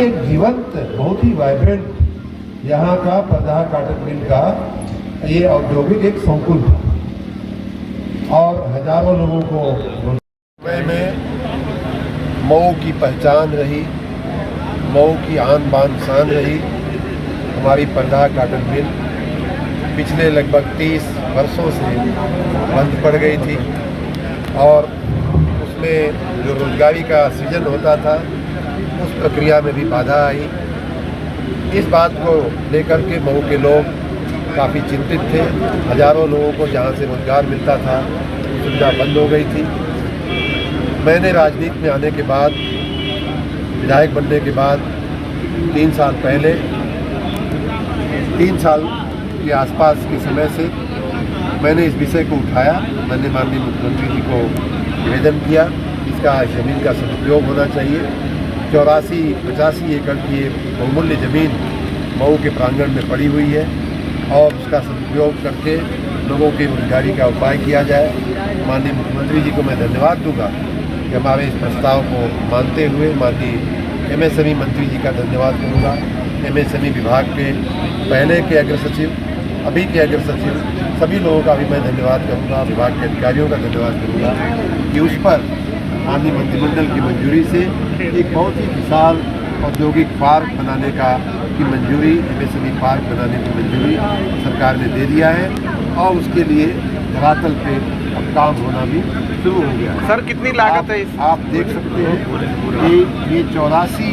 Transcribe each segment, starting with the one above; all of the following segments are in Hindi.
एक जीवंत, बहुत ही वाइब्रेंट यहाँ का परदाहा काटन मिल का ये औद्योगिक एक संकुल था और हजारों लोगों को में मऊ की पहचान रही, मऊ की आन बान शान रही हमारी परदाहा काटन मिल। पिछले लगभग 30 वर्षों से बंद पड़ गई थी और उसमें जो रोजगारी का सृजन होता था उस प्रक्रिया में भी बाधा आई। इस बात को लेकर के मऊ के लोग काफ़ी चिंतित थे। हजारों लोगों को जहाँ से रोजगार मिलता था सुविधा बंद हो गई थी। मैंने राजनीति में आने के बाद, विधायक बनने के बाद 3 साल पहले, 3 साल के आसपास के समय से मैंने इस विषय को उठाया। मैंने माननीय मुख्यमंत्री जी को निवेदन किया, इसका ज़मीन का सदुपयोग होना चाहिए। 84-85 एकड़ की बहुमूल्य ज़मीन मऊ के प्रांगण में पड़ी हुई है और उसका सदुपयोग करके लोगों की रोजगारी का उपाय किया जाए। माननीय मुख्यमंत्री जी को मैं धन्यवाद दूंगा कि हमारे इस प्रस्ताव को मानते हुए माननीय एमएसएमई मंत्री जी का धन्यवाद करूंगा। एमएसएमई विभाग के पहले के अग्र सचिव, अभी के अग्र सचिव, सभी लोगों का भी मैं धन्यवाद करूंगा। विभाग के अधिकारियों का धन्यवाद करूंगा कि उस पर माननीय मंत्रिमंडल की मंजूरी से एक बहुत ही विशाल औद्योगिक पार्क बनाने की मंजूरी, एमएसएमई पार्क बनाने की मंजूरी सरकार ने दे दिया है और उसके लिए धरातल पे अब काम होना भी शुरू हो गया है। सर कितनी लागत है इस? आप देख सकते हैं कि ये 84,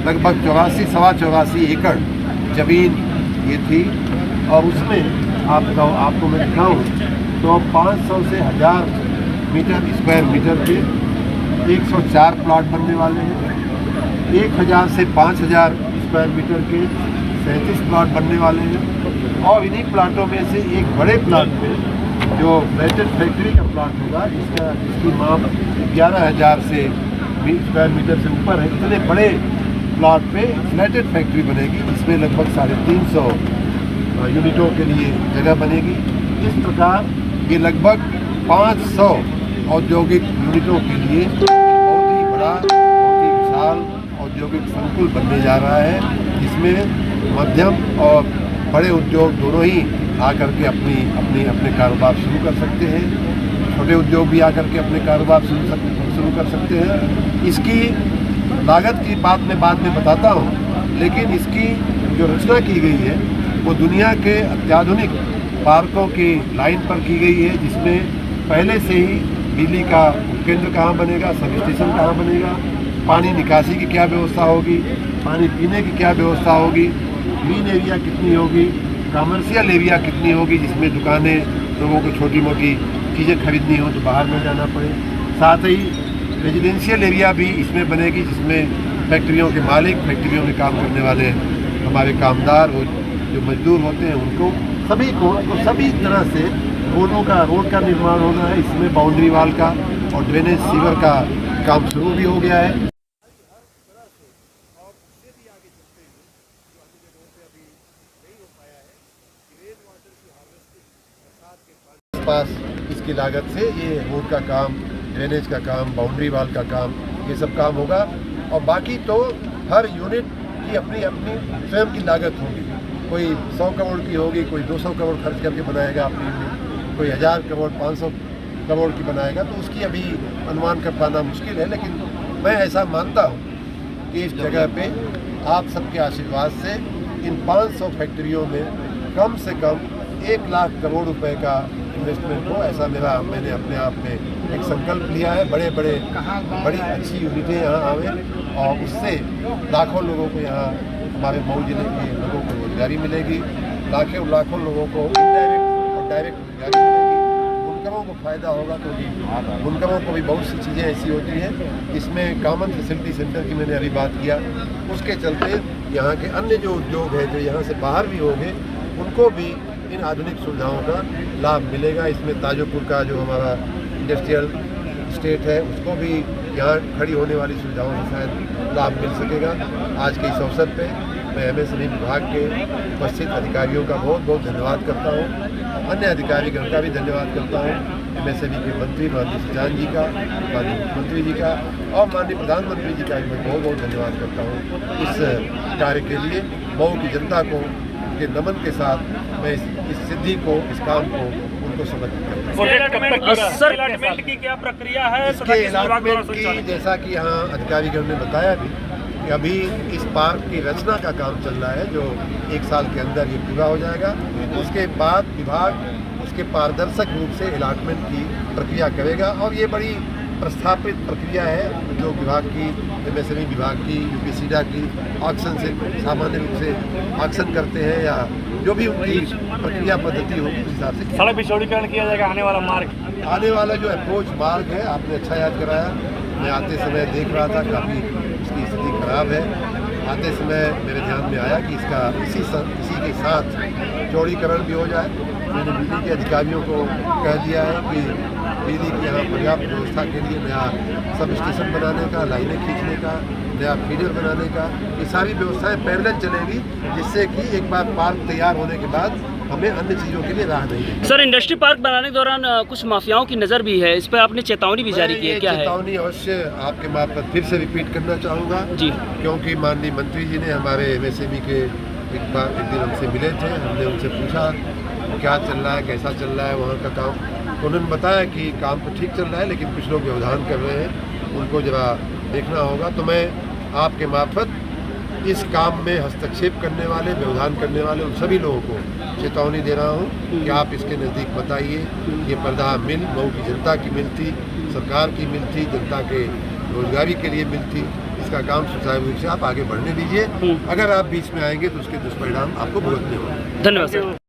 लगभग 84, सवा 84 एकड़ जमीन ये थी और उसमें आपको मैं दिखाऊँ तो 500 से 1000 स्क्वायर मीटर के 104 प्लाट बनने वाले हैं। 1000 से 5000 स्क्वायर मीटर के 37 प्लाट बनने वाले हैं और इन्हीं प्लाटों में से एक बड़े प्लाट में जो ब्लेटेड फैक्ट्री का प्लाट होगा जिसकी माप 11000 से स्क्वायर मीटर से ऊपर है, इतने बड़े प्लाट पे ब्लेटेड फैक्ट्री बनेगी जिसमें लगभग 350 यूनिटों के लिए जगह बनेगी। इस प्रकार ये लगभग 500 औद्योगिक यूनिटों के लिए बहुत ही बड़ा, बहुत ही विशाल औद्योगिक संकुल बनने जा रहा है, जिसमें मध्यम और बड़े उद्योग दोनों ही आकर के अपने कारोबार शुरू कर सकते हैं। छोटे उद्योग भी आकर के अपने कारोबार शुरू कर सकते हैं। इसकी लागत की बात मैं बाद में बताता हूँ, लेकिन इसकी जो रचना की गई है वो दुनिया के अत्याधुनिक पार्कों की लाइन पर की गई है, जिसमें पहले से ही बिजली का उपकेंद्र कहाँ बनेगा, सब स्टेशन कहाँ बनेगा, पानी निकासी की क्या व्यवस्था होगी, पानी पीने की क्या व्यवस्था होगी, ग्रीन एरिया कितनी होगी, कमर्शियल एरिया कितनी होगी जिसमें दुकानें, लोगों को छोटी मोटी चीज़ें खरीदनी हो तो बाहर न जाना पड़े। साथ ही रेजिडेंशियल एरिया भी इसमें बनेगी जिसमें फैक्ट्रियों के मालिक, फैक्ट्रियों में काम करने वाले हमारे कामदार, जो मजदूर होते हैं उनको सभी तरह से रोड का निर्माण होना है। इसमें बाउंड्री वाल का और ड्रेनेज सीवर का काम शुरू भी हो गया है। पास इसकी लागत से ये रोड का काम, ड्रेनेज का काम, बाउंड्री वाल का काम, ये सब काम होगा और बाकी तो हर यूनिट की अपनी स्वयं की लागत होगी। कोई 100 करोड़ की होगी, कोई 200 करोड़ खर्च करके बनाएगा अपनी यूनिट, कोई 1000 करोड़ 500 करोड़ की बनाएगा, तो उसकी अभी अनुमान कर पाना मुश्किल है। लेकिन मैं ऐसा मानता हूँ कि इस जगह पे आप सबके आशीर्वाद से इन 500 फैक्ट्रियों में कम से कम 1 लाख करोड़ रुपए का इन्वेस्टमेंट हो, ऐसा मैंने अपने आप में एक संकल्प लिया है। बड़ी अच्छी यूनिटें यहाँ आवे और उससे लाखों लोगों को, यहाँ हमारे मऊ जिले के लोगों को रोजगारी मिलेगी, लाखों लोगों को इनडायरेक्ट और डायरेक्ट रोजगारी मिलेगी। बुनकरों को फ़ायदा होगा क्योंकि बुनकरों को भी बहुत सी चीज़ें ऐसी होती हैं इसमें कॉमन फैसिलिटी सेंटर की मैंने अभी बात किया, उसके चलते यहाँ के अन्य जो उद्योग हैं जो यहाँ से बाहर भी होंगे उनको भी इन आधुनिक सुविधाओं का लाभ मिलेगा। इसमें ताजोपुर का जो हमारा इंडस्ट्रियल स्टेट है उसको भी यहाँ खड़ी होने वाली सुविधाओं से शायद लाभ मिल सकेगा। आज के इस अवसर पे मैं एमएसएमई विभाग के उपस्थित अधिकारियों का बहुत बहुत धन्यवाद करता हूँ, अन्य अधिकारीगण का भी धन्यवाद करता हूँ। MSME के मंत्री माननीय सचान जी का, माननीय मुख्यमंत्री जी का और माननीय प्रधानमंत्री जी का मैं बहुत बहुत धन्यवाद करता हूँ इस कार्य के लिए। मऊ की जनता को के नमन के साथ मैं इस सिद्धि को, इस काम को उनको समर्पित करता हूँ। अलॉटमेंट की क्या प्रक्रिया है? इसके अलॉटमेंट की, जैसा कि यहाँ अधिकारीगण ने बताया भी कि अभी इस पार्क की रचना का काम चल रहा है, जो 1 साल के अंदर ये पूरा हो जाएगा। उसके बाद विभाग उसके पारदर्शक रूप से अलॉटमेंट की प्रक्रिया करेगा और ये बड़ी प्रस्थापित प्रक्रिया है जो विभाग की, MSME विभाग की, UPSIDA की ऑक्शन से सामान्य रूप से ऑक्शन करते हैं या जो भी उनकी प्रक्रिया पद्धति होगी उस हिसाब से सड़क भी चौड़ीकरण किया जाएगा। आने वाला जो अप्रोच मार्ग है, आपने अच्छा याद कराया। मैं आते समय देख रहा था, काफ़ी उसकी स्थिति खराब है। आते समय मेरे ध्यान में आया कि इसका इसी के साथ चौड़ीकरण भी हो जाए। मैंने बिजली के अधिकारियों को कह दिया है कि बिजली की यहाँ पर्याप्त व्यवस्था के लिए नया सब स्टेशन बनाने का, लाइनें खींचने का, नया फीडर बनाने का, ये सारी व्यवस्थाएं पैरेलल चलेगी, जिससे कि एक बार पार्क तैयार होने के बाद हमें अन्य चीज़ों के लिए राह नहीं है। सर, इंडस्ट्री पार्क बनाने के दौरान कुछ माफियाओं की नज़र भी है, इस पर आपने चेतावनी भी जारी की है, क्या है? चेतावनी अवश्य आपके मार्फत फिर से रिपीट करना चाहूँगा जी, क्योंकि माननीय मंत्री जी ने हमारे MSME के एक दिन हमसे मिले थे। हमने उनसे पूछा क्या चल रहा है, कैसा चल रहा है वहाँ का काम। उन्होंने बताया कि काम तो ठीक चल रहा है, लेकिन कुछ लोग व्यवधान कर रहे हैं, उनको जरा देखना होगा। तो मैं आपके मार्फत इस काम में हस्तक्षेप करने वाले, व्यवधान करने वाले उन सभी लोगों को चेतावनी दे रहा हूँ कि आप इसके नज़दीक बताइए। ये पर्दा मिल मऊ की जनता की मिल थी, सरकार की मिल थी, जनता के रोजगारी के लिए मिल थी। इसका काम सुचारू रूप से आप आगे बढ़ने दीजिए। अगर आप बीच में आएंगे तो उसके दुष्परिणाम आपको भुगतने होंगे। धन्यवाद सर।